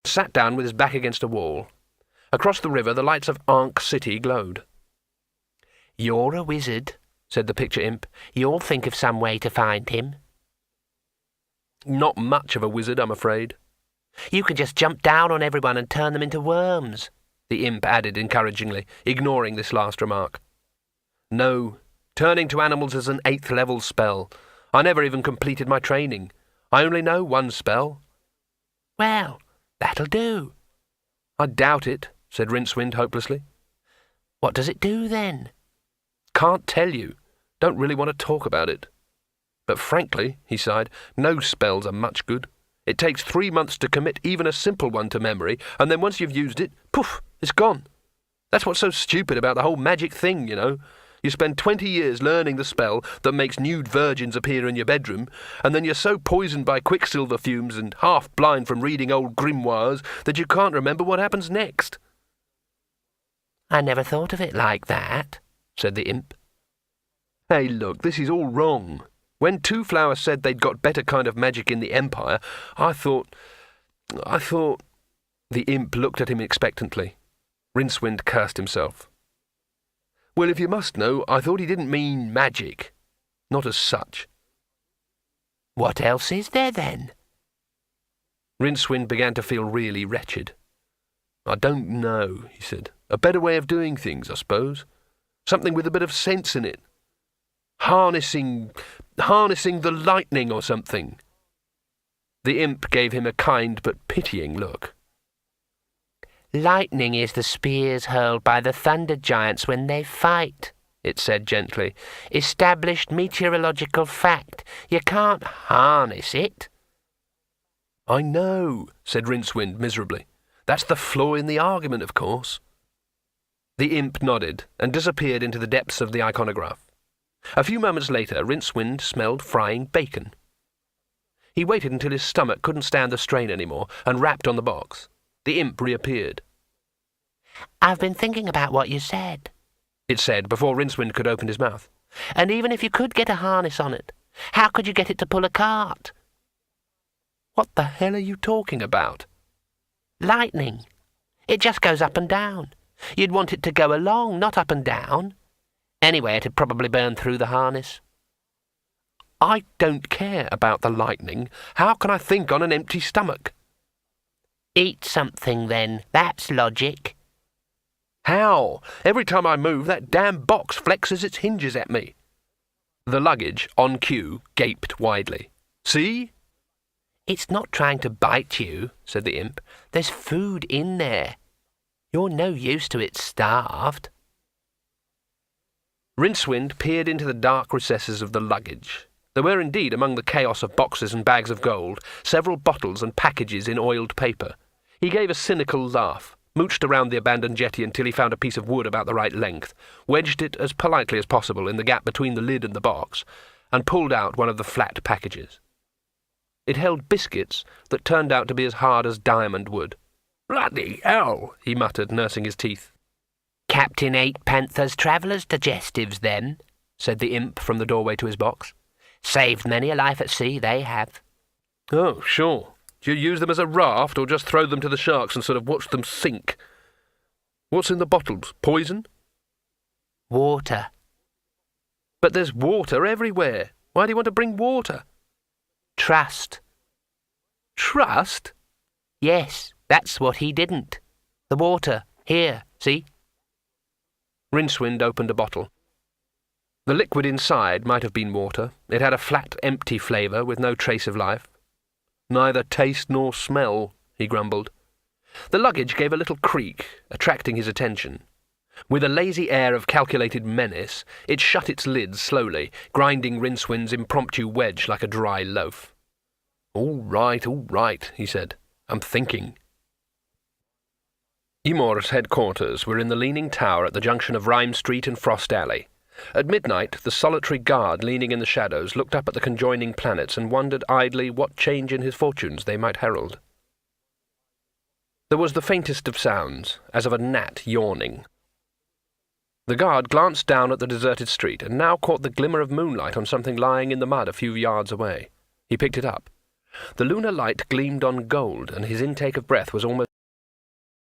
sat down with his back against a wall. Across the river, the lights of Ankh City glowed. "You're a wizard," said the picture imp. "You'll think of some way to find him." "Not much of a wizard, I'm afraid." "You could just jump down on everyone and turn them into worms," the imp added encouragingly, ignoring this last remark. "No, turning to animals is an 8th level spell. I never even completed my training. I only know one spell." "Well, that'll do." "I doubt it," said Rincewind hopelessly. "What does it do, then?" "Can't tell you. Don't really want to talk about it. But frankly," he sighed, "no spells are much good. It takes 3 months to commit even a simple one to memory, and then once you've used it, poof, it's gone. That's what's so stupid about the whole magic thing, you know. You spend 20 years learning the spell that makes nude virgins appear in your bedroom, and then you're so poisoned by quicksilver fumes and half-blind from reading old grimoires that you can't remember what happens next." "I never thought of it like that," said the imp. "Hey, look, this is all wrong. When Two Flowers said they'd got better kind of magic in the Empire, I thought... The imp looked at him expectantly. Rincewind cursed himself. "Well, if you must know, I thought he didn't mean magic. Not as such." "What else is there, then?" Rincewind began to feel really wretched. "I don't know," he said. "A better way of doing things, I suppose. Something with a bit of sense in it. Harnessing the lightning or something." The imp gave him a kind but pitying look. "Lightning is the spears hurled by the thunder giants when they fight," it said gently. "Established meteorological fact. You can't harness it." "I know," said Rincewind miserably. "That's the flaw in the argument, of course." The imp nodded and disappeared into the depths of the iconograph. A few moments later, Rincewind smelled frying bacon. He waited until his stomach couldn't stand the strain anymore and rapped on the box. The imp reappeared. "I've been thinking about what you said," it said before Rincewind could open his mouth. "And even if you could get a harness on it, how could you get it to pull a cart?" "What the hell are you talking about?" "Lightning. It just goes up and down. You'd want it to go along, not up and down. Anyway, it'd probably burn through the harness." "I don't care about the lightning. How can I think on an empty stomach?" "Eat something, then. That's logic." "How? Every time I move, that damn box flexes its hinges at me." The luggage, on cue, gaped widely. "See?" "It's not trying to bite you," said the imp. "There's food in there. You're no use to it starved." Rincewind peered into the dark recesses of the luggage. There were indeed, among the chaos of boxes and bags of gold, several bottles and packages in oiled paper. He gave a cynical laugh, mooched around the abandoned jetty until he found a piece of wood about the right length, wedged it as politely as possible in the gap between the lid and the box, and pulled out one of the flat packages. It held biscuits that turned out to be as hard as diamond wood. "Bloody hell," he muttered, nursing his teeth. "Captain Eight Panther's Traveller's Digestives, then," said the imp from the doorway to his box. "Saved many a life at sea, they have." "Oh, sure. Do you use them as a raft, or just throw them to the sharks and sort of watch them sink? What's in the bottles? Poison?" "Water." "But there's water everywhere. Why do you want to bring water?" "Trust." "Trust?" "Yes, that's what he didn't. The water. Here, see?" Rincewind opened a bottle. The liquid inside might have been water. It had a flat, empty flavour with no trace of life. "Neither taste nor smell," he grumbled. The luggage gave a little creak, attracting his attention. With a lazy air of calculated menace, it shut its lids slowly, grinding Rincewind's impromptu wedge like a dry loaf. All right, he said. "I'm thinking." Emor's headquarters were in the leaning tower at the junction of Rhyme Street and Frost Alley. At midnight, the solitary guard leaning in the shadows looked up at the conjoining planets and wondered idly what change in his fortunes they might herald. There was the faintest of sounds, as of a gnat yawning. The guard glanced down at the deserted street and now caught the glimmer of moonlight on something lying in the mud a few yards away. He picked it up. The lunar light gleamed on gold, and his intake of breath was almost